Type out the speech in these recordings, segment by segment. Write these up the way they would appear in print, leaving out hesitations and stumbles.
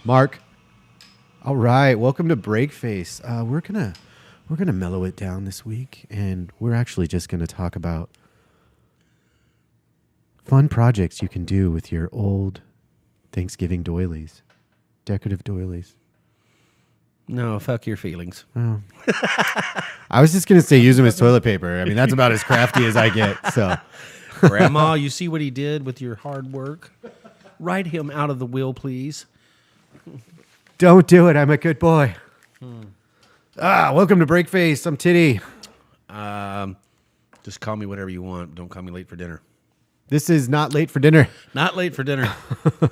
Mark. All right, welcome to Breakface. We're gonna mellow it down this week, and we're actually just gonna talk about fun projects you can do with your old Thanksgiving doilies, decorative doilies. No, fuck your feelings. Oh. I was just gonna say use them as toilet paper. I mean, that's about as crafty as I get. So, Grandma, you see what he did with your hard work? Write him out of the will, please. don't do it. I'm a good boy. Welcome to Breakface. I'm Titty. Just call me whatever you want. Don't call me late for dinner. This is not late for dinner. Not late for dinner.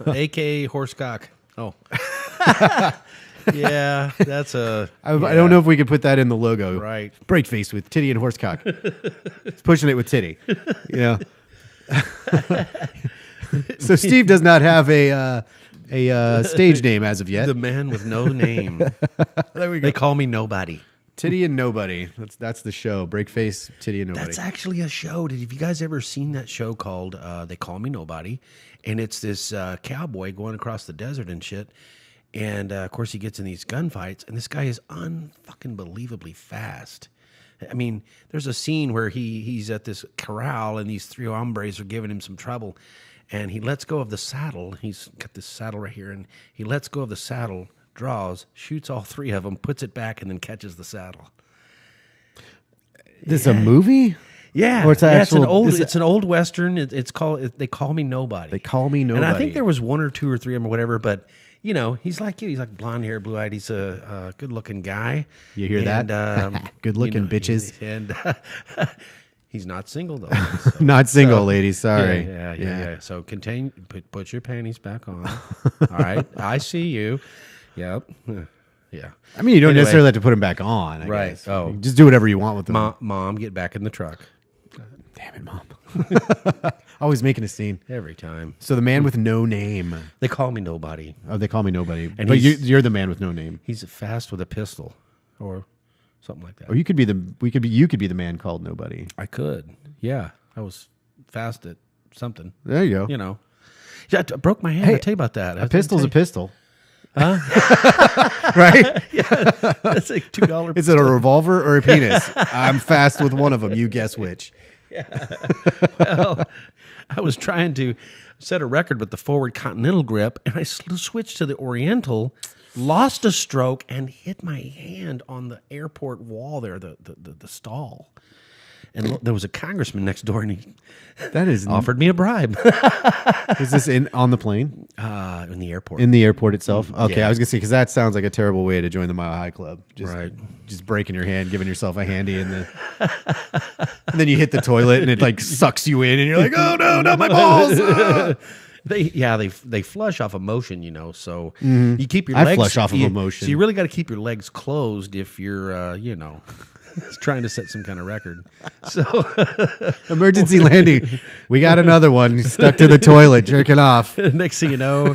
A.K.A. horsecock. Oh. Yeah, that's a... I don't know if we could put that in the logo. Right. Breakface with Titty and Horsecock. It's pushing it with Titty. You know? So Steve does not have a stage name as of yet. The man with no name. There we go. They call me nobody. Titty and Nobody. That's the show. Breakface, Titty and Nobody. That's actually a show. Have you guys ever seen that show called They Call Me Nobody? And it's this cowboy going across the desert and shit. And, of course, he gets in these gunfights. And this guy is unfucking believably fast. I mean, there's a scene where he's at this corral and these three hombres are giving him some trouble. And he lets go of the saddle. He's got this saddle right here. And he lets go of the saddle, draws, shoots all three of them, puts it back, and then catches the saddle. This is a movie? Yeah, Or it's it's an old Western. It's called They Call Me Nobody. They Call Me Nobody. And I think there was one or two or three of them or whatever, but... You know, he's like you. He's like blonde hair, blue eyed. He's a good looking guy. You hear that? Good looking bitches. And he's not single though. So, not single, ladies. Sorry. Yeah. So put your panties back on. All right. I see you. Yep. Yeah. I mean, you don't necessarily have to put them back on. I guess. Oh. You just do whatever you want with them. Mom, get back in the truck. Damn it, Mom. Always making a scene. Every time. So the man with no name. They call me nobody. Oh, they call me Nobody. And but you're the man with no name. He's fast with a pistol or something like that. Or you could be the man called Nobody. I could. Yeah. I was fast at something. There you go. You know. Yeah, I broke my hand. Hey, I'll tell you about that. A pistol's a pistol. Huh? Right? Yeah. That's like $2. Is it a revolver or a penis? I'm fast with one of them. You guess which. Yeah. Well, I was trying to set a record with the forward continental grip, and I switched to the oriental, lost a stroke, and hit my hand on the airport wall there, the stall. And there was a congressman next door, and he offered me a bribe. Is this on the plane? In the airport. In the airport itself? Okay, Yeah. I was going to say, because that sounds like a terrible way to join the Mile High Club. Right. Just breaking your hand, giving yourself a handy, and then you hit the toilet, and it like sucks you in, and you're like, oh no, not my balls! They flush off emotion, you know. So you keep your legs. I flush off of emotion. So you really got to keep your legs closed if you're, trying to set some kind of record. So Emergency landing. We got another one stuck to the toilet, jerking off. next thing you know,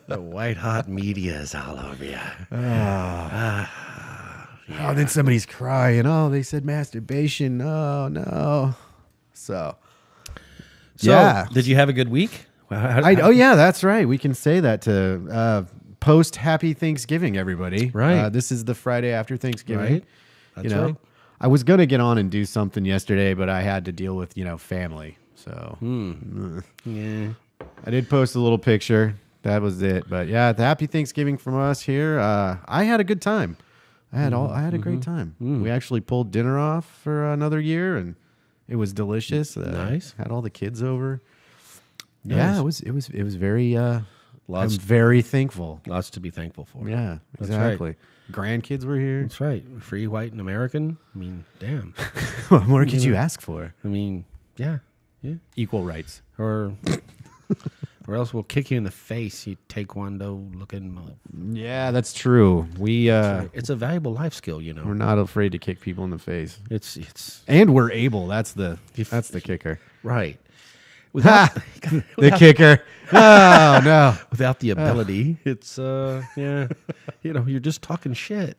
the white hot media is all over you. Oh, then somebody's crying. Oh, they said masturbation. Oh no. So yeah. Did you have a good week? Oh yeah, that's right. We can say that to post Happy Thanksgiving, everybody. Right. This is the Friday after Thanksgiving. Right. That's right. I was gonna get on and do something yesterday, but I had to deal with family. So Yeah. I did post a little picture. That was it. But yeah, the Happy Thanksgiving from us here. I had a good time. I had a great time. We actually pulled dinner off for another year, and it was delicious. Nice. Had all the kids over. Nice. Yeah, it was very. I'm very thankful. Lots to be thankful for. Yeah, That's exactly. right. Grandkids were here. That's right. Free, white, and American. I mean, damn. What more could you ask for? I mean, yeah. Equal rights. Or else we'll kick you in the face, you taekwondo looking mother. Yeah, that's true. It's a valuable life skill, you know. We're not afraid to kick people in the face. It's And we're able. That's the kicker. right. The kicker. Oh no. Without the ability, it's you're just talking shit.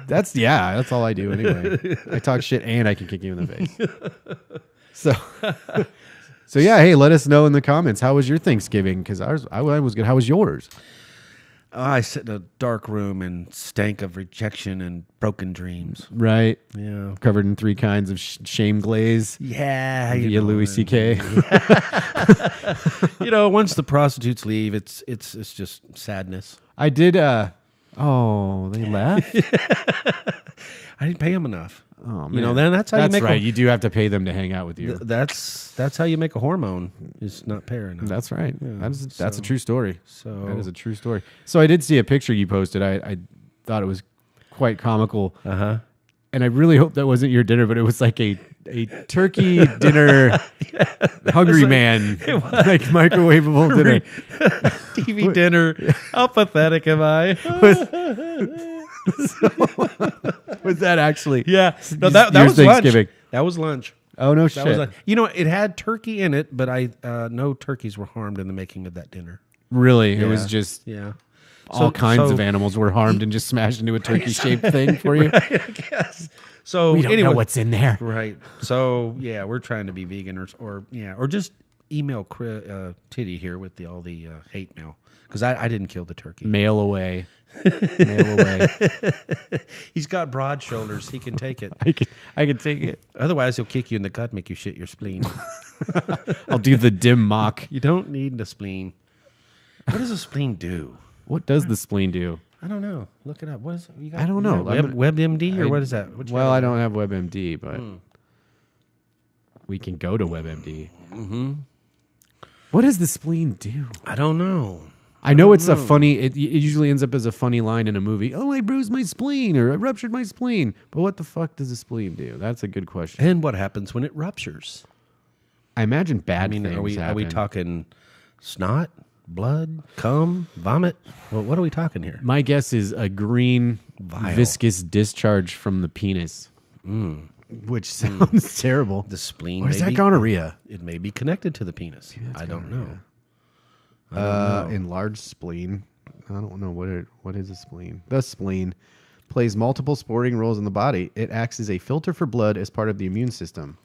That's all I do anyway. I talk shit and I can kick you in the face. So yeah, hey, let us know in the comments. How was your Thanksgiving? Because I was good. How was yours? I sat in a dark room and stank of rejection and broken dreams. Right. Yeah. Covered in 3 kinds of shame glaze. Yeah. Via Louis C.K. Once the prostitutes leave, it's just sadness. I did. Oh, they left. I didn't pay them enough. Oh man. Then that's how you make. Right. You do have to pay them to hang out with you. That's how you make a hormone. Is not pay her enough. That's right. Yeah, that's a true story. So that is a true story. So I did see a picture you posted. I thought it was quite comical. And I really hope that wasn't your dinner, but it was like a turkey dinner, hungry man, like microwavable dinner. TV dinner. How pathetic am I? Was that actually? Yeah. No, that was Thanksgiving. Lunch. That was lunch. Oh, no shit. It had turkey in it, but no turkeys were harmed in the making of that dinner. Really? Yeah. It was just... Yeah. All kinds of animals were harmed and just smashed into a turkey-shaped thing for you. Right, I guess. So we don't know what's in there, right? So yeah, we're trying to be vegan or just email Titty here with all the hate mail because I didn't kill the turkey. Mail away. Mail away. He's got broad shoulders. He can take it. I can take it. Otherwise, he'll kick you in the gut, make you shit your spleen. I'll do the dim mock. You don't need the spleen. What does a spleen do? What does the spleen do? I don't know. Look it up. What is it? You got, I don't know. WebMD or what is that? I don't have WebMD, but we can go to WebMD. Mm-hmm. What does the spleen do? I don't know. I know it's a funny. It usually ends up as a funny line in a movie. Oh, I bruised my spleen, or I ruptured my spleen. But what the fuck does a spleen do? That's a good question. And what happens when it ruptures? I imagine bad things are we happen. talking snot? Blood, cum, vomit. Well, what are we talking here? My guess is a green, viscous discharge from the penis, which sounds terrible. The spleen. Or is that gonorrhea? It may be connected to the penis. I don't know. Enlarged spleen. I don't know what is a spleen. The spleen plays multiple sporting roles in the body. It acts as a filter for blood as part of the immune system.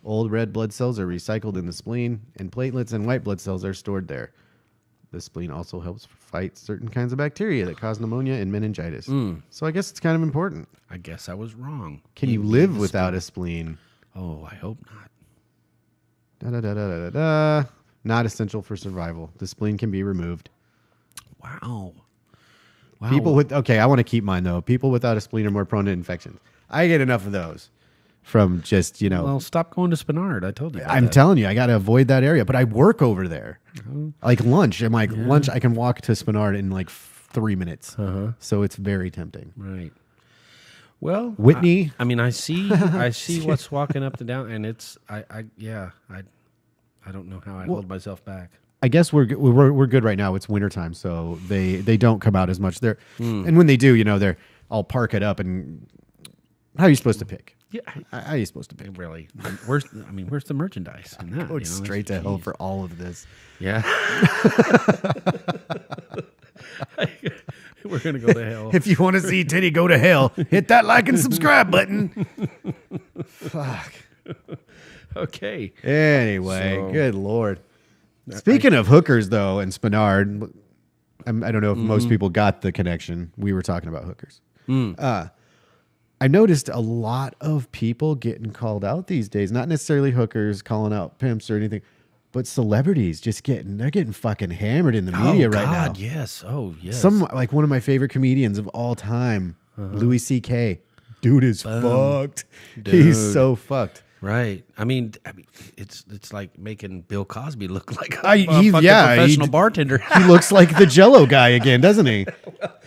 Old red blood cells are recycled in the spleen, and platelets and white blood cells are stored there. The spleen also helps fight certain kinds of bacteria that cause pneumonia and meningitis. So I guess it's kind of important. I guess I was wrong. Can you live without a spleen? Oh, I hope not. Not essential for survival. The spleen can be removed. Wow. People with... Okay, I want to keep mine, though. People without a spleen are more prone to infections. I get enough of those. From just, Well, stop going to Spenard. I told you. I'm telling you, I got to avoid that area. But I work over there. Like lunch. I'm like, lunch, I can walk to Spenard in like 3 minutes. So it's very tempting. Right. Well, Whitney. I see what's walking up and down, and it's, I don't know how I hold myself back. I guess we're good right now. It's wintertime, so they don't come out as much. And when they do, they're I'll park it up and how are you supposed to pick? Yeah, how are you supposed to pick? Really? Where's the merchandise? In that, Going straight to hell for all of this. Yeah. We're gonna go to hell. If you want to see Titty go to hell, hit that like and subscribe button. Fuck. Okay. Anyway, good Lord. Speaking of hookers, though, and Spenard, I don't know if most people got the connection. We were talking about hookers. I noticed a lot of people getting called out these days. Not necessarily hookers calling out pimps or anything, but celebrities they're getting fucking hammered in the media right now. Yes. Oh, yes. Like one of my favorite comedians of all time, Louis C.K. Dude is fucked. Dude. He's so fucked. Right. It's like making Bill Cosby look like a professional bartender. He looks like the Jello guy again, doesn't he?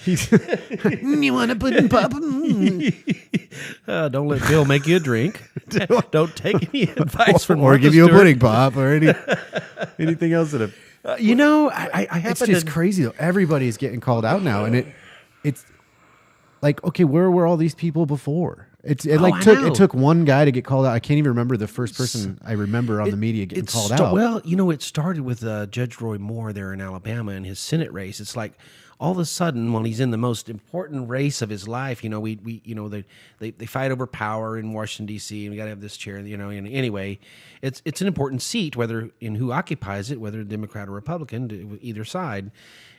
You want to put in pop? Don't let Bill make you a drink. Don't take any advice from or give you a pudding pop or anything else. I happen it's just crazy though. Everybody's getting called out now, and it's like, okay, where were all these people before? It took one guy to get called out. I can't even remember the first person I remember on the media getting called out. Well, it started with Judge Roy Moore there in Alabama in his Senate race. It's like all of a sudden, when he's in the most important race of his life, they fight over power in Washington D.C. and we got to have this chair. And anyway, it's an important seat, whether in who occupies it, whether Democrat or Republican, either side.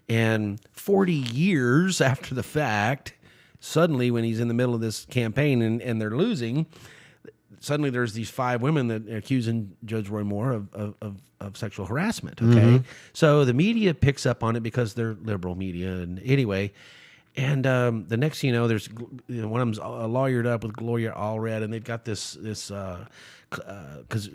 And 40 years after the fact, suddenly, when he's in the middle of this campaign and they're losing, suddenly there's these 5 women that are accusing Judge Roy Moore of sexual harassment. Okay, so the media picks up on it because they're liberal media, and anyway, and the next thing you know, there's one of them's lawyered up with Gloria Allred, and they've got this because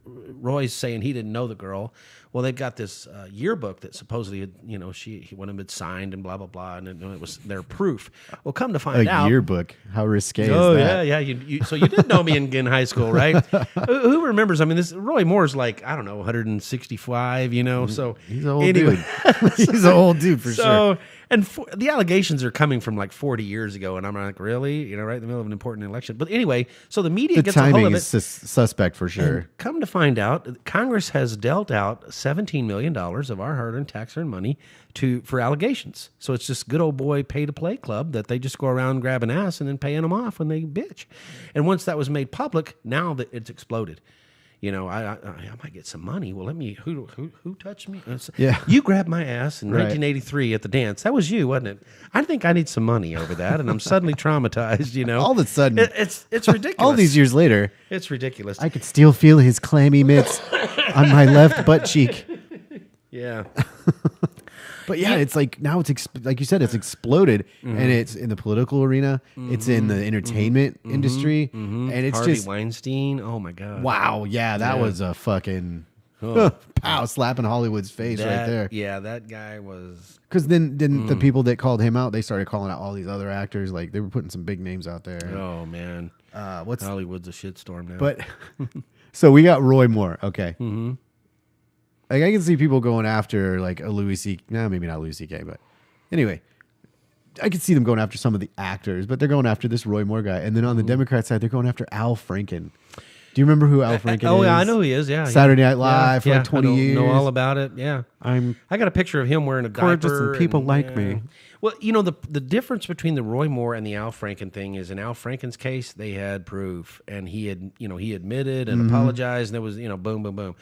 Roy's saying he didn't know the girl. Well, they've got this yearbook that supposedly had, one of them had signed and blah blah blah, and it was their proof. Well, come to find out, a yearbook. How risque is that? Oh yeah. So you did know me in high school, right? Who remembers? I mean, this Roy Moore's like 165, So he's an old dude. He's an old dude for sure. And the allegations are coming from like 40 years ago, and I'm like, really? Right in the middle of an important election. But anyway, so the media gets a hold of it. The timing is suspect for sure. And come to find out, Congress has dealt out $17 million of our hard-earned tax-earned money for allegations. So it's just good old boy pay-to-play club that they just go around grabbing ass and then paying them off when they bitch. And once that was made public, now that it's exploded. I might get some money. Well, who touched me? Yeah. You grabbed my ass in 1983 at the dance. That was you, wasn't it? I think I need some money over that, and I'm suddenly traumatized, All of a sudden. It's ridiculous. All these years later. It's ridiculous. I could still feel his clammy mitts on my left butt cheek. Yeah. But yeah, it's like now like you said, it's exploded, and it's in the political arena, it's in the entertainment industry, and it's Harvey just Weinstein. Oh my god! Wow, that was a fucking pow slapping Hollywood's face right there. Yeah, that guy was. Because then the people that called him out, they started calling out all these other actors. Like they were putting some big names out there. Oh man, Hollywood's a shitstorm now. But so we got Roy Moore. Okay. Mm-hmm. Like I can see people going after like a Louis C. No, maybe not Louis C.K. But anyway, I can see them going after some of the actors, but they're going after this Roy Moore guy. And then on the Democrat side, they're going after Al Franken. Do you remember who Al Franken is? Oh yeah, I know who he is. Yeah, Saturday Night Live for like 20 years. Know all about it. Yeah, I got a picture of him wearing a gorgeous diaper. And people like me. Well, the difference between the Roy Moore and the Al Franken thing is in Al Franken's case, they had proof, and he had he admitted and apologized, and there was boom, boom, boom.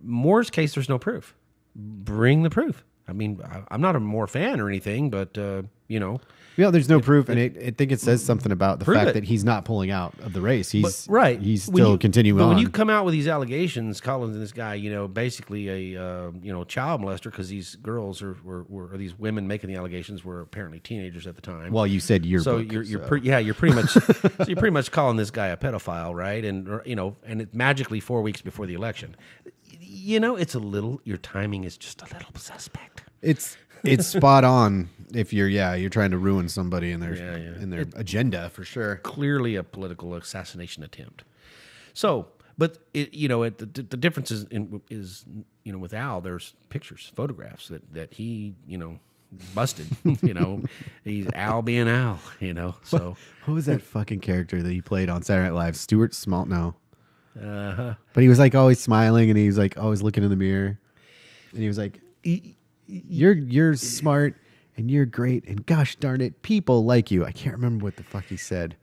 Moore's case, there's no proof. Bring the proof. I mean, I'm not a Moore fan or anything, but Yeah, there's no proof, and I think it says something about the fact that he's not pulling out of the race. He's still continuing on. When you come out with these allegations, Collins and this guy, basically a child molester, because these girls or these women making the allegations were apparently teenagers at the time. Well, you said yearbook. So you're pretty much so you're pretty much calling this guy a pedophile, right? And and it magically 4 weeks before the election. It's a little. Your timing is just a little suspect. It's spot on if you're trying to ruin somebody in their agenda for sure. Clearly a political assassination attempt. So, but the difference is with Al, there's pictures, photographs that he busted. He's Al being Al. So what was that fucking character that he played on Saturday Night Live? Stuart Small? No. But he was like always smiling, and he was like always looking in the mirror, and he was like, "You're smart and you're great, and gosh darn it, people like you." I can't remember what the fuck he said.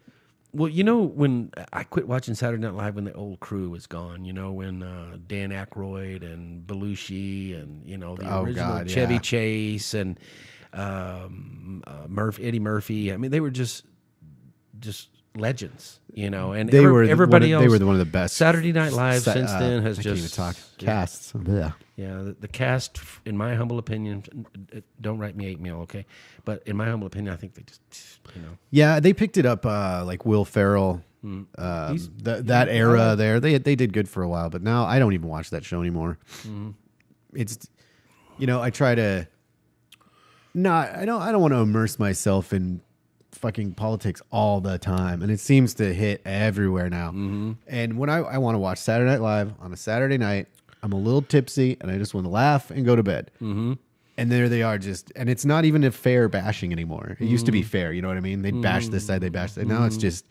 Well, when I quit watching Saturday Night Live when the old crew was gone, when Dan Aykroyd and Belushi and the original Chevy Chase and Eddie Murphy. I mean, they were just legends, and everybody else. They were one of the best. Saturday Night Live since then has just even talk casts. Yeah, the cast, in my humble opinion, don't write me 8 mil, okay? But in my humble opinion, I think they just, Yeah, they picked it up like Will Ferrell. That era there, they did good for a while, but now I don't even watch that show anymore. It's, I try to I don't want to immerse myself in fucking politics all the time, and it seems to hit everywhere now. And when I want to watch Saturday Night Live on a Saturday night, I'm a little tipsy and I just want to laugh and go to bed. And there they are, and it's not even a fair bashing anymore. It used to be fair, you know what I mean? They'd bash this side, they bash that. Now it's just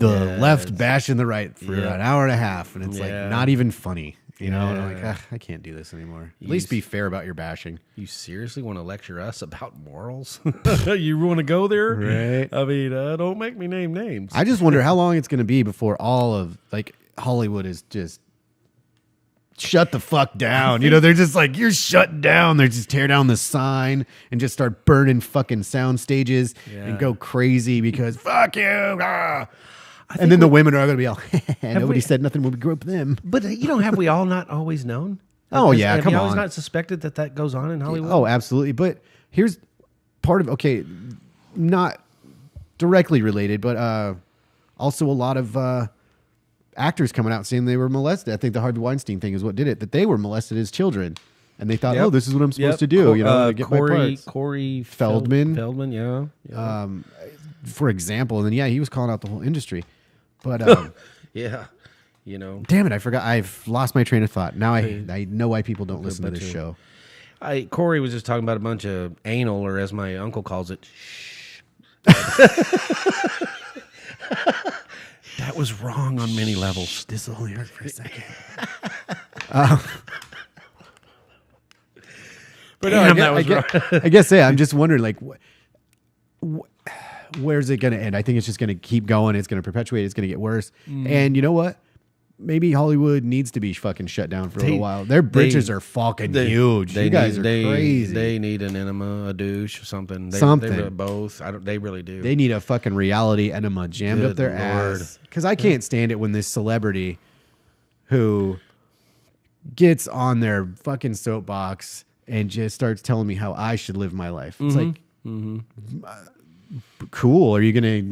the left bashing the right for an hour and a half, and it's like not even funny. You know, and I'm like, I can't do this anymore. At least be fair about your bashing. You seriously want to lecture us about morals? You want to go there? Right. I mean, don't make me name names. I just wonder how long it's going to be before all of like Hollywood is just shut the fuck down. You know, they're just like, you're shut down. They just tear down the sign and just start burning fucking sound stages and go crazy because fuck you. Ah. And then the women are going to be all, nobody said nothing when we grew up with them. But, have we all not always known? Oh, yeah, have come you on. always not suspected that goes on in Hollywood? Oh, absolutely. But here's part of, not directly related, but also a lot of actors coming out saying they were molested. I think the Harvey Weinstein thing is what did it, that they were molested as children. And they thought, this is what I'm supposed to do, to get my parts. Corey Feldman. Feldman, yeah. For example, and then, he was calling out the whole industry. But, yeah, damn it, I forgot. I've lost my train of thought. Now I know why people don't listen to this show. Corey was just talking about a bunch of anal, or as my uncle calls it, shh. That was wrong on many levels. This only hurt for a second. But damn, that was wrong. I guess, I'm just wondering, like, where's it going to end? I think it's just going to keep going. It's going to perpetuate. It's going to get worse. And you know what? Maybe Hollywood needs to be fucking shut down for a little while. Their bridges are fucking huge. You guys are crazy. They need an enema, a douche, or something. They both. They really do. They need a fucking reality enema jammed up their ass. Because I can't stand it when this celebrity who gets on their fucking soapbox and just starts telling me how I should live my life. It's like, cool. Are you gonna,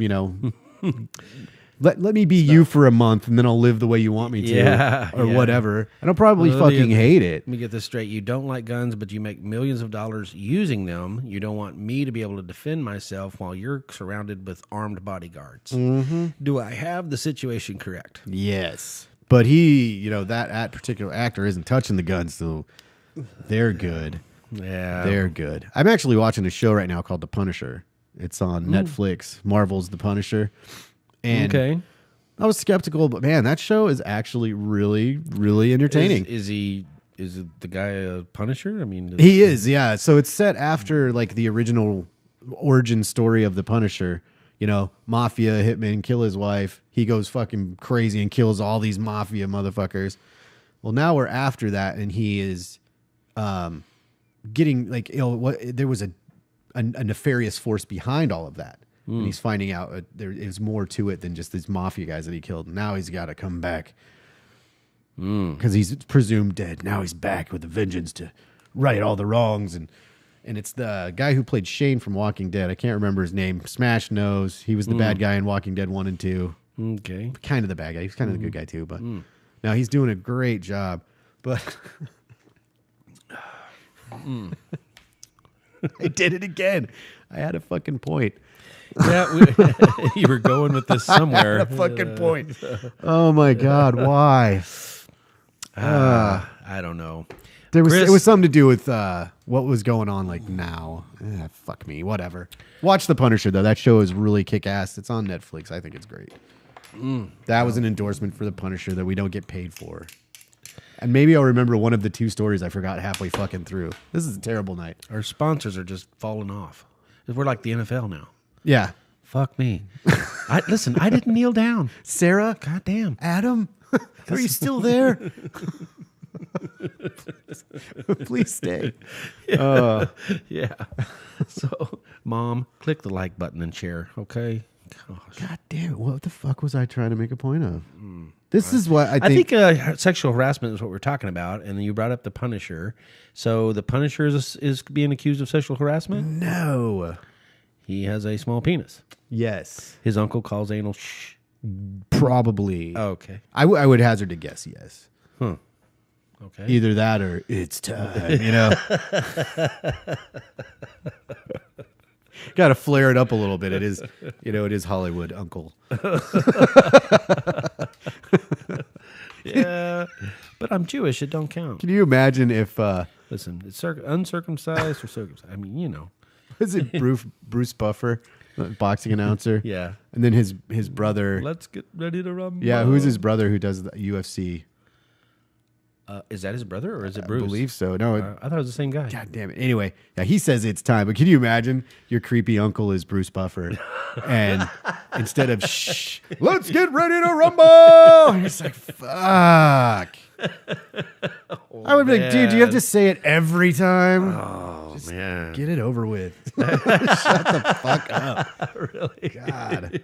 let me be you for a month and then I'll live the way you want me to, or whatever. And I'll probably fucking hate it. Let me get this straight. You don't like guns, but you make millions of dollars using them. You don't want me to be able to defend myself while you're surrounded with armed bodyguards. Do I have the situation correct? Yes, but he, that particular actor isn't touching the guns, so they're good. Yeah, they're good. I'm actually watching a show right now called The Punisher. It's on Netflix. Marvel's The Punisher. And I was skeptical, but man, that show is actually really, really entertaining. Is it the guy a Punisher? I mean, he is, yeah. So it's set after like the original origin story of the Punisher. Mafia hitman kill his wife. He goes fucking crazy and kills all these mafia motherfuckers. Well, now we're after that, and he is getting like there was a nefarious force behind all of that. And he's finding out there is more to it than just these mafia guys that he killed. Now he's got to come back because he's presumed dead. Now he's back with a vengeance to right all the wrongs. And it's the guy who played Shane from Walking Dead. I can't remember his name. Smash knows. He was the bad guy in Walking Dead 1 and 2. Okay. Kind of the bad guy. He's kind of the good guy too. But now he's doing a great job. But I did it again. I had a fucking point. Yeah, you were going with this somewhere. I had a fucking point. Oh my God, why? I don't know. It was something to do with what was going on like now. Fuck me, whatever. Watch The Punisher though. That show is really kick ass. It's on Netflix. I think it's great. That was an endorsement for The Punisher that we don't get paid for. And maybe I'll remember one of the two stories I forgot halfway fucking through. This is a terrible night. Our sponsors are just falling off. We're like the NFL now. Yeah. Fuck me. Listen, I didn't kneel down. Sarah? God damn. Adam? Are you still there? Please stay. Yeah. So, Mom, click the like button and share, okay? Gosh. God damn it. What the fuck was I trying to make a point of? This is what I think. I think sexual harassment is what we're talking about, and then you brought up the Punisher. So the Punisher is being accused of sexual harassment? No. He has a small penis. Yes. His uncle calls anal shh. Probably. Oh, okay. I would hazard a guess, yes. Huh. Okay. Either that or it's time, Got to flare it up a little bit. It is, it is Hollywood, uncle. Yeah, but I'm Jewish. It don't count. Can you imagine if... Listen, it's uncircumcised or circumcised. I mean, Was it Bruce Buffer? boxing announcer. Yeah. And then his brother. Let's get ready to rumble. Yeah, who's his brother who does the UFC? Is that his brother or is it Bruce? I believe so. No, I thought it was the same guy. God damn it. Anyway, yeah, he says it's time. But can you imagine your creepy uncle is Bruce Buffer, and instead of shh, let's get ready to rumble, he's like, fuck. I would be like, dude, do you have to say it every time? Oh, Just man. get it over with. Shut the fuck up. Really? God.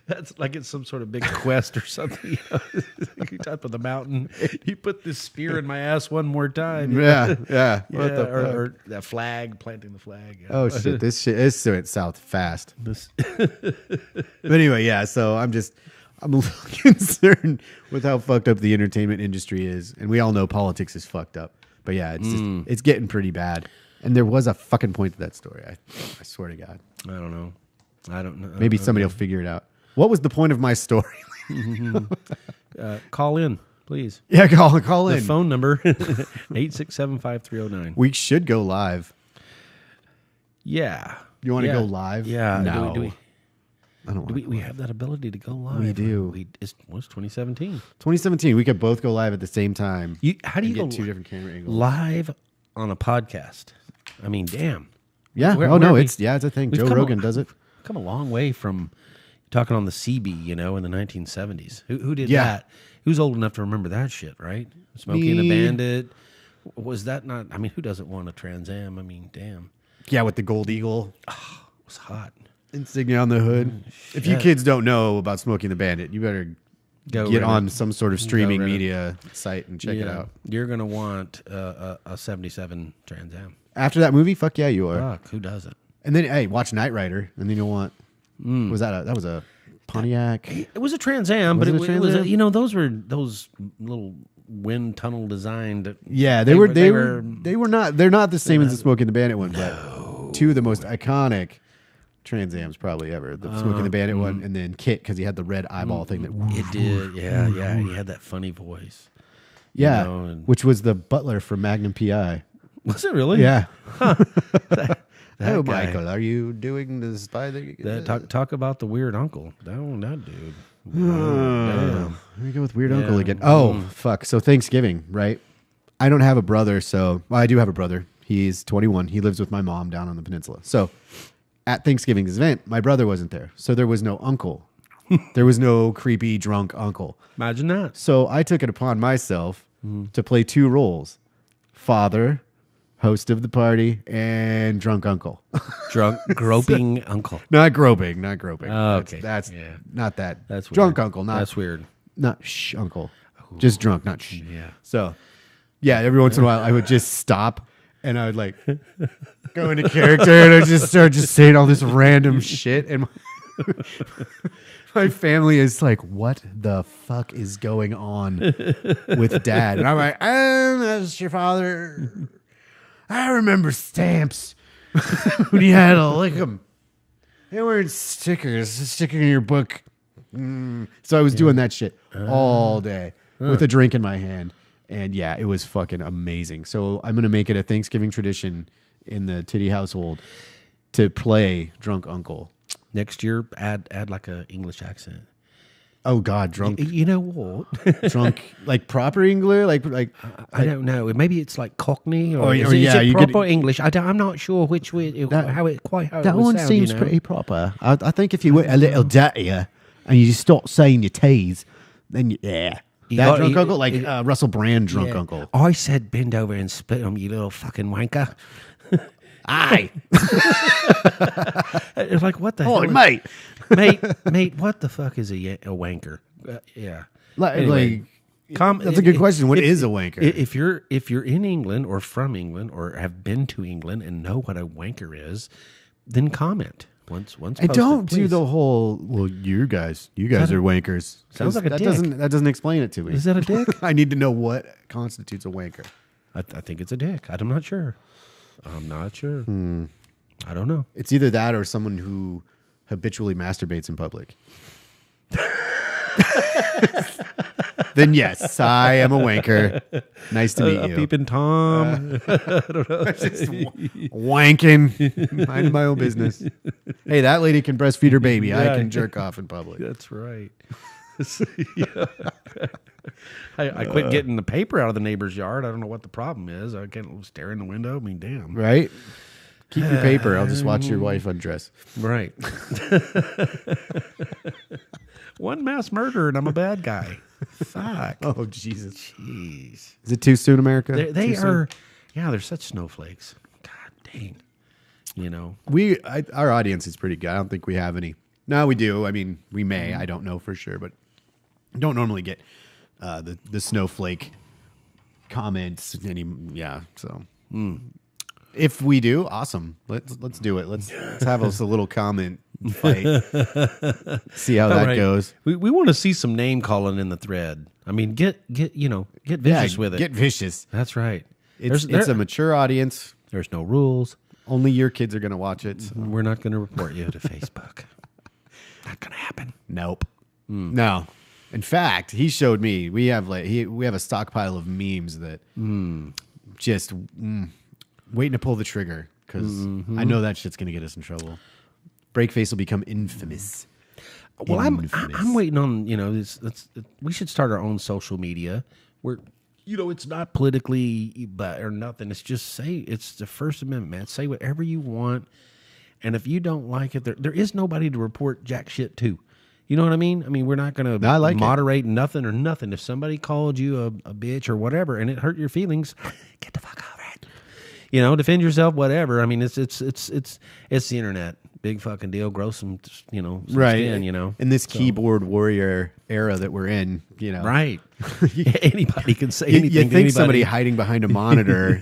That's like it's some sort of big quest or something. You top of the mountain. You put this spear in my ass one more time. Yeah. What Yeah, the fuck? or that flag, planting the flag. Yeah. Oh shit! This went south fast. This- But anyway, yeah. So I'm a little concerned with how fucked up the entertainment industry is, and we all know politics is fucked up. But yeah, it's getting pretty bad. And there was a fucking point to that story. I swear to God. I don't know. Maybe somebody will figure it out. What was the point of my story? Call in, please. Yeah, call The in. phone number 8675309. We should go live. Yeah. You want to go live? Yeah. No. Do we, I don't want. we have that ability to go live? We do. It's 2017. 2017. We could both go live at the same time. How do you get go two different camera angles? live on a podcast? I mean, damn. Yeah. Where- oh no, where it's a thing. we've Joe come Rogan a- does it. Come a long way from talking on the CB, in the 1970s. Who did Yeah. that? Who's old enough to remember that shit, right? Smokey and the Me. Bandit. Was that not? I mean, who doesn't want a Trans Am? I mean, damn, Yeah, with the gold eagle it was hot. insignia on the hood. If you shit. kids don't know about Smoking the Bandit, you better Go get rent on it. some sort of streaming rent it. media site and check it Yeah. out. You're gonna want a 77 Trans Am. After that movie, fuck yeah, you are. Fuck, who doesn't? And then hey, watch Knight Rider, and then you'll want. Was that was a Pontiac? It was a Trans Am, but Was it it a was Trans Am? those were those little wind tunnel designed. Yeah, they were not. They're not the same as the Smoking the Bandit one, but two of the most iconic Trans Ams probably ever. The Smoking the Bandit one, and then Kit because he had the red eyeball thing that. It did, yeah. And he had that funny voice. Yeah, know, and- which was the butler from Magnum PI. Was it really? Yeah. That Oh, guy. Michael, are you doing the spy thing? Talk about the weird uncle. That dude. Here we go with Weird Uncle again. Oh, fuck. So Thanksgiving, right? I don't have a brother, so... Well, I do have a brother. He's 21. He lives with my mom down on the peninsula. So at Thanksgiving's event, my brother wasn't there. So there was no uncle. There was no creepy, drunk uncle. Imagine that. So I took it upon myself to play two roles. Father, host of the party, and drunk uncle. Drunk, groping uncle. Not groping. Oh, okay. That's Yeah. not that. That's drunk weird. uncle, not That's weird. not shh uncle. Just drunk, not shh. Yeah. So, yeah, every once in a while I would just stop and I would like go into character and I would just start just saying all this random shit and my family is like, what the fuck is going on with dad? And I'm like, that's your father. I remember stamps when you had to lick them. They weren't stickers. A sticker in your book. So I was doing that shit all day with a drink in my hand. And yeah, it was fucking amazing. So I'm going to make it a Thanksgiving tradition in the Titty household to play drunk uncle. Next year, add like a English accent. Oh God, drunk, You know what? drunk, like proper English, like I don't know. Maybe it's like Cockney or, Or- is or it yeah, you could- proper English? I'm not sure which way That- how it would that one sound, seems pretty proper. I think if you went a little dirtier and you just stop saying your T's, then yeah. You That got- drunk you- uncle, like you- Russell Brand drunk Yeah. uncle. I said bend over and spit on you little fucking wanker. Aye, It's like what the holy hell? mate. mate, what the fuck is a wanker? Yeah. Like, Anyway, that's a good question. What is a wanker? If you're in England or from England or have been to England and know what a wanker is, then comment once. And posted, don't do please. the whole. Well, you guys that are a- wankers. Sounds like a that dick. doesn't explain it to me. Is that a dick? I need to know what constitutes a wanker. I think it's a dick. I'm not sure. I don't know. It's either that or someone who habitually masturbates in public. then yes, I am a wanker. Nice to meet A you. peeping Tom. I don't know. Just wanking, minding my own business. Hey, that lady can breastfeed her baby. I can jerk off in public. That's right. I quit getting the paper out of the neighbor's yard. I don't know what the problem is. I can't stare in the window. I mean, damn. Right? Keep your paper. I'll just watch your wife undress. Right. One mass murder and I'm a bad guy. Fuck. Oh, Jesus. Jeez. Is it too soon, America? They Too are, soon? yeah, they're such snowflakes. God dang. You know. Our audience is pretty good. I don't think we have any. No, we do. I mean, we may. I don't know for sure, but don't normally get the snowflake comments so if we do, awesome. Let's do it. Let's have us a little comment fight. See how that goes. We want to see some name calling in the thread. I mean, get vicious with it. Get vicious. That's right. It's a mature audience. There's no rules. Only your kids are going to watch it. So. We're not going to report you to Facebook. Not going to happen. Nope. No. In fact, he showed me. We have a stockpile of memes that just waiting to pull the trigger because I know that shit's gonna get us in trouble. Breakface will become infamous. Well, I'm waiting on we should start our own social media where it's not politically or nothing. It's just it's the First Amendment, man. Say whatever you want, and if you don't like it, there is nobody to report jack shit to. You know what I mean? I mean, we're not going to moderate nothing or nothing. If somebody called you a bitch or whatever and it hurt your feelings, get the fuck over it. Defend yourself, whatever. I mean, it's the internet. Big fucking deal. Grow some some skin, In this keyboard warrior era that we're in, Right. Anybody can say anything. You think somebody hiding behind a monitor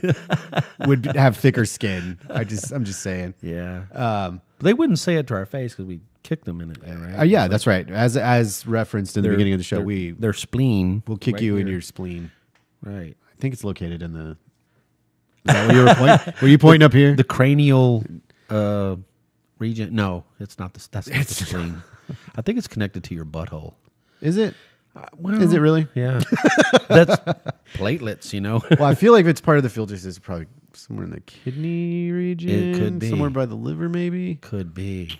would have thicker skin. I'm just saying. Yeah. But they wouldn't say it to our face because we kick them in it. Right? Yeah, that's right. As referenced in the beginning of the show, their spleen. We'll kick you in your spleen. Right. I think it's located in the. Is that where you were pointing? Were you pointing up here? The cranial region. No, it's not. That's not the spleen. I think it's connected to your butthole. Is it? Is it really? Yeah. That's platelets. Well, I feel like if it's part of the filter system, it's probably somewhere in the kidney region. It could be somewhere by the liver, maybe. Could be.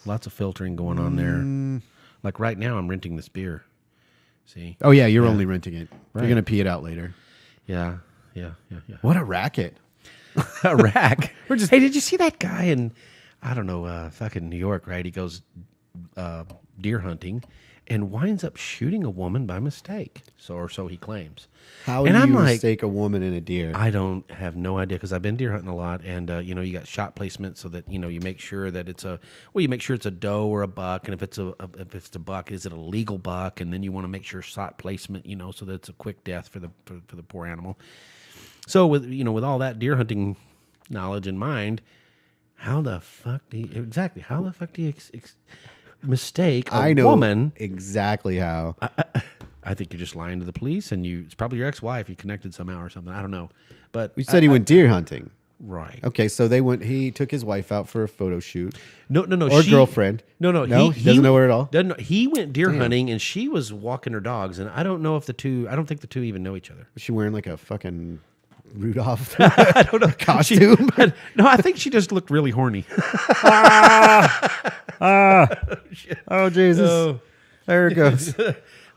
Lots of filtering going on there. Like right now, I'm renting this beer. See? Oh yeah, you're only renting it. Right. You're gonna pee it out later. Yeah. What a racket! A rack. Hey, did you see that guy in I don't know, fucking New York? Right? He goes deer hunting and winds up shooting a woman by mistake. So he claims. How do you mistake a woman and a deer? I don't have no idea because I've been deer hunting a lot, and you got shot placement so that you make sure that it's a doe or a buck, and if it's a buck, is it a legal buck? And then you want to make sure shot placement, so that it's a quick death for the poor animal. So with all that deer hunting knowledge in mind, how the fuck do you mistake a woman? Exactly how. I think you're just lying to the police, and it's probably your ex-wife. You connected somehow or something. I don't know, but you said he went deer hunting, right? Okay, so he took his wife out for a photo shoot. No, or girlfriend. No, he doesn't know her at all. Doesn't know. He went deer hunting, and she was walking her dogs, and I don't think the two even know each other. Was she wearing like a fucking Rudolph I don't know costume? No, I think she just looked really horny. Oh Jesus! Oh. There it goes.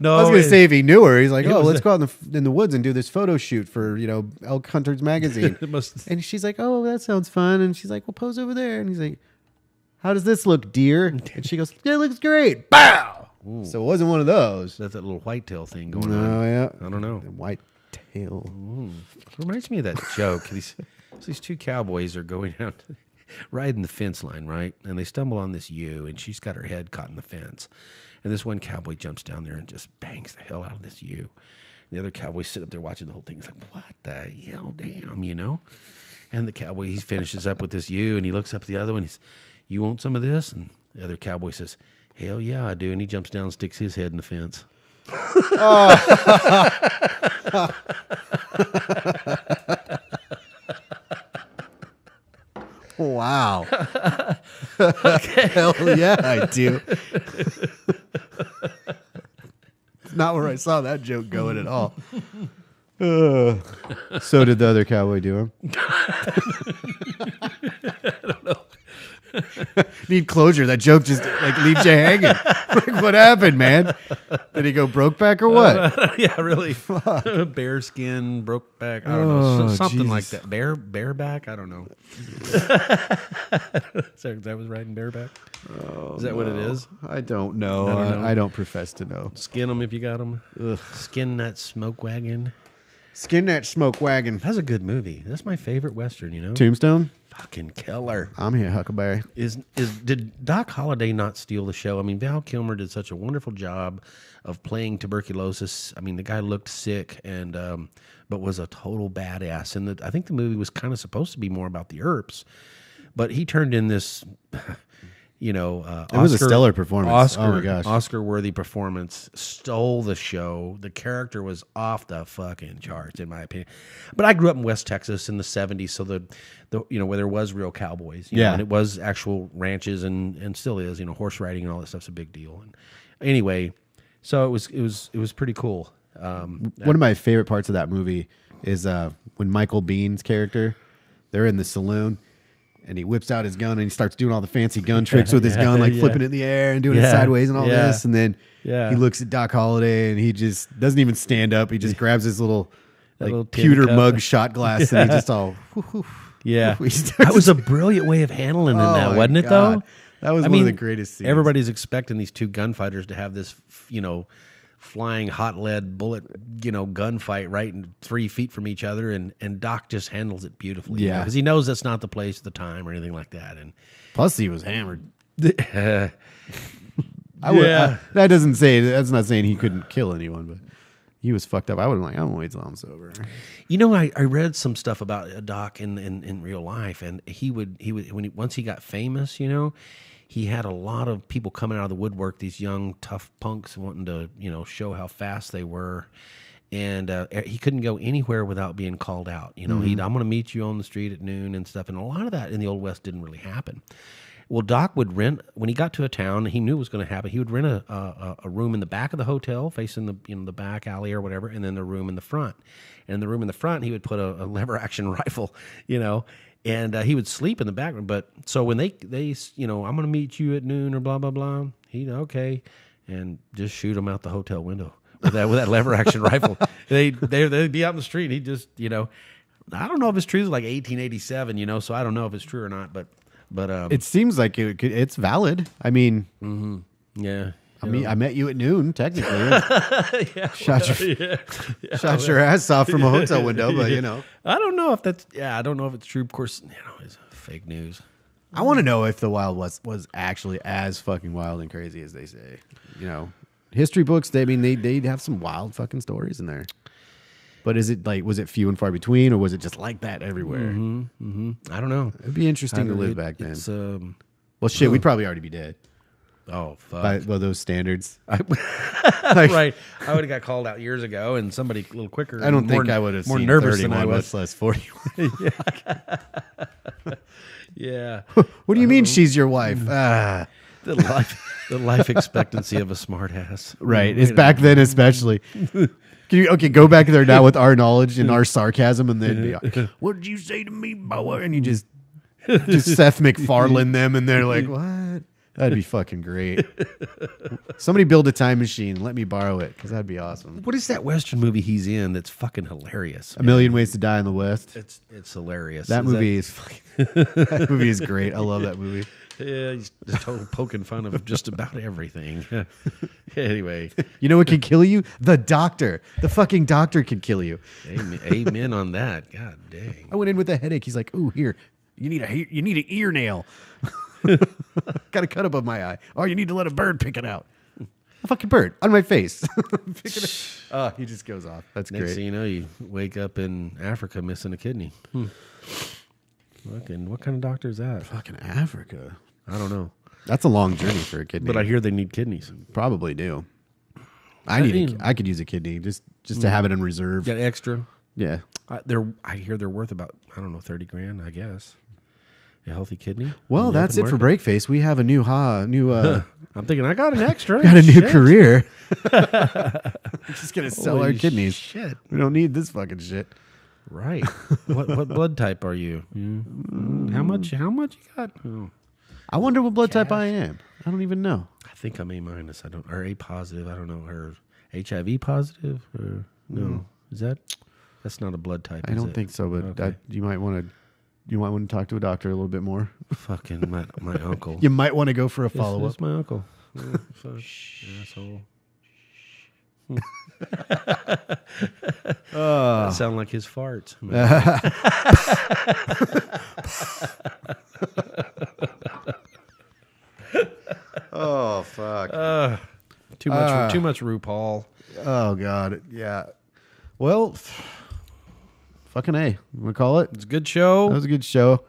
No, I was going to say if he knew her, he's like, let's go out in the woods and do this photo shoot for, Elk Hunters magazine. And she's like, oh, that sounds fun. And she's like, well, pose over there. And he's like, how does this look, dear? And she goes, yeah, it looks great. Bow. Ooh. So it wasn't one of those. That's that little whitetail thing going on. Oh, yeah. I don't know. White tail. It reminds me of that joke. These two cowboys are going out riding the fence line, right? And they stumble on this ewe, and she's got her head caught in the fence. And this one cowboy jumps down there and just bangs the hell out of this ewe. And the other cowboy sit up there watching the whole thing. He's like, what the hell, damn, And the cowboy, he finishes up with this ewe, and he looks up at the other one. He's, you want some of this? And the other cowboy says, hell yeah, I do. And he jumps down and sticks his head in the fence. Wow. Hell yeah, I do. not where I saw that joke going at all. So did the other cowboy do him? I don't know. Need closure. That joke just like leaves you hanging. Like, what happened, man? Did he go Brokeback or what? Yeah, really. Bear skin, Brokeback. I don't know. Something like that. Bareback? I don't know. Is that was riding bareback? Is that what it is? I don't know. I don't profess to know. Skin them if you got them. Skin that smoke wagon. Skin that smoke wagon. That's a good movie. That's my favorite Western, you know? Tombstone? Fucking killer. I'm here, Huckleberry. Did Doc Holliday not steal the show? I mean, Val Kilmer did such a wonderful job of playing tuberculosis. I mean, the guy looked sick and but was a total badass. And I think the movie was kind of supposed to be more about the Earps, but he turned in this it was a stellar performance. Oh my gosh, Oscar-worthy performance. Stole the show. The character was off the fucking charts, in my opinion. But I grew up in West Texas in the '70s, so the where there was real cowboys, you know, and it was actual ranches and still is. You know, horse riding and all that stuff's a big deal. And anyway, so it was pretty cool. One of my favorite parts of that movie is when Michael Bihn's character, they're in the saloon. And he whips out his gun and he starts doing all the fancy gun tricks with his gun, like flipping it in the air and doing it sideways and all this. And then he looks at Doc Holliday and he just doesn't even stand up. He just grabs his little pewter mug shot glass and he just all. That was a brilliant way of handling that, wasn't it? Though that was one of the greatest scenes. Everybody's expecting these two gunfighters to have this, flying hot lead bullet, gunfight right in 3 feet from each other, and Doc just handles it beautifully. Because he knows that's not the place, the time, or anything like that. And plus, he was hammered. That's not saying he couldn't kill anyone, but he was fucked up. I would I'm wait till I'm sober. I read some stuff about Doc in real life, and he would once he got famous, he had a lot of people coming out of the woodwork, these young, tough punks wanting to, show how fast they were. And he couldn't go anywhere without being called out. I'm going to meet you on the street at noon and stuff. And a lot of that in the Old West didn't really happen. Well, Doc would rent, when he got to a town, he knew it was going to happen. He would rent a room in the back of the hotel facing the back alley or whatever, and then the room in the front. And in the room in the front, he would put a lever-action rifle, and he would sleep in the back room. But so when they I'm going to meet you at noon or blah, blah, blah, he'd, okay, and just shoot him out the hotel window with that lever-action rifle. They'd be out in the street, and he'd just, I don't know if it's true. It's like 1887, so I don't know if it's true or not, but it seems like it's valid. I mean, yeah. I met you at noon, technically. Shot your ass off from a hotel window, but I don't know if that's. Yeah, I don't know if it's true. Of course, it's fake news. I want to know if the Wild West was actually as fucking wild and crazy as they say. History books. They have some wild fucking stories in there. But was it few and far between, or was it just like that everywhere? I don't know. It'd be interesting to live back then. Well, shit, we'd probably already be dead. Oh, fuck. By those standards. Right. I would have got called out years ago, and somebody a little quicker. I don't think I would have more seen nervous than I was. Much less 41. Yeah. What do you mean she's your wife? The life expectancy of a smart ass. Right. It's back then especially. Can you go back there now with our knowledge and our sarcasm, and then be like, what did you say to me, boy? And you just Seth MacFarlane them, and they're like, what? That'd be fucking great. Somebody build a time machine. Let me borrow it, because that'd be awesome. What is that Western movie he's in that's fucking hilarious? A Million Ways to Die in the West. It's hilarious. That movie is great. I love that movie. Yeah, he's just poking fun of just about everything. Anyway. You know what can kill you? The doctor. The fucking doctor can kill you. Amen on that. God dang. I went in with a headache. He's like, ooh, here. You need an ear nail. Got a cut above my eye. Oh, you need to let a bird pick it out. A fucking bird on my face. He just goes off. That's Next great. thing you know, you wake up in Africa missing a kidney. Fucking, what kind of doctor is that? Fucking Africa. I don't know. That's a long journey for a kidney. But I hear they need kidneys. Probably do. I could use a kidney just to have it in reserve. Got extra? Yeah. I hear they're worth about, I don't know, $30,000, I guess. A healthy kidney? Well, On the that's open it for market? Breakface. We have a new I'm thinking I got an extra. got a new Shit. career. We're just gonna sell Holy our kidneys. Shit. We don't need this fucking shit. Right. what blood type are you? How much you got? Oh, I wonder what blood type I am. I don't even know. I think I'm A minus. I don't, or A positive. I don't know. Or HIV positive? Or no? Is that's not a blood type? I don't think so, but Okay. you might want to talk to a doctor a little bit more. Fucking my uncle. You might want to go for a Yes, follow up. that's my uncle. Yeah, fuck, asshole. That sound like his farts. Oh fuck. Too much RuPaul. Oh god. Yeah. Well, fucking A. You want to call it? It's a good show. That was a good show.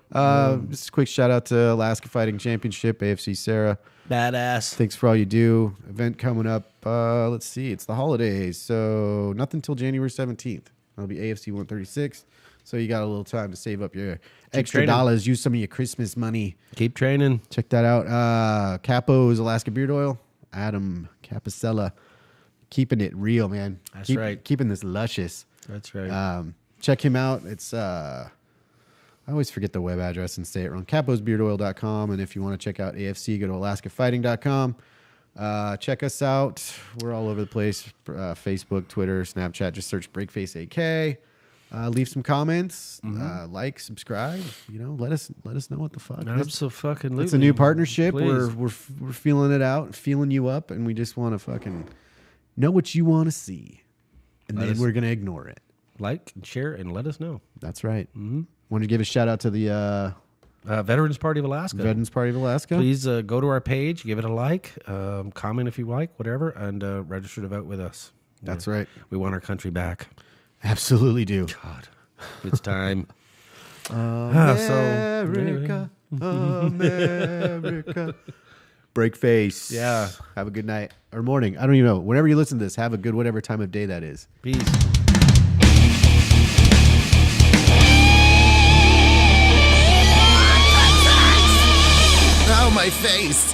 Just a quick shout out to Alaska Fighting Championship, AFC Sarah. Badass. Thanks for all you do. Event coming up. Let's see. It's the holidays, so nothing till January 17th. It'll be AFC 136. So you got a little time to save up your extra training. dollars. Use some of your Christmas money. Keep training. Check that out. Capo's Alaska Beard Oil. Adam Capicella. Keeping it real, man. That's right. Keeping this luscious. That's right. Check him out. It's I always forget the web address and say it wrong. caposbeardoil.com. And if you want to check out AFC, go to alaskafighting.com. Check us out. We're all over the place. Facebook, Twitter, Snapchat. Just search Breakface AK. Leave some comments. Like, subscribe. Let us know what the fuck. Absolutely. It's a new partnership. Please. We're feeling it out, feeling you up, and we just want to fucking know what you want to see, and then we're gonna ignore it. Like and share and let us know. That's right. Want to give a shout out to the Veterans Party of Alaska. Veterans Party of Alaska. Please go to our page, give it a like, comment if you like, whatever, and register to vote with us. That's right. We want our country back. Absolutely do. God, it's time. America, America. Breakface. Yeah. Have a good night or morning. I don't even know. Whenever you listen to this, have a good whatever time of day that is. Peace. Oh, my face.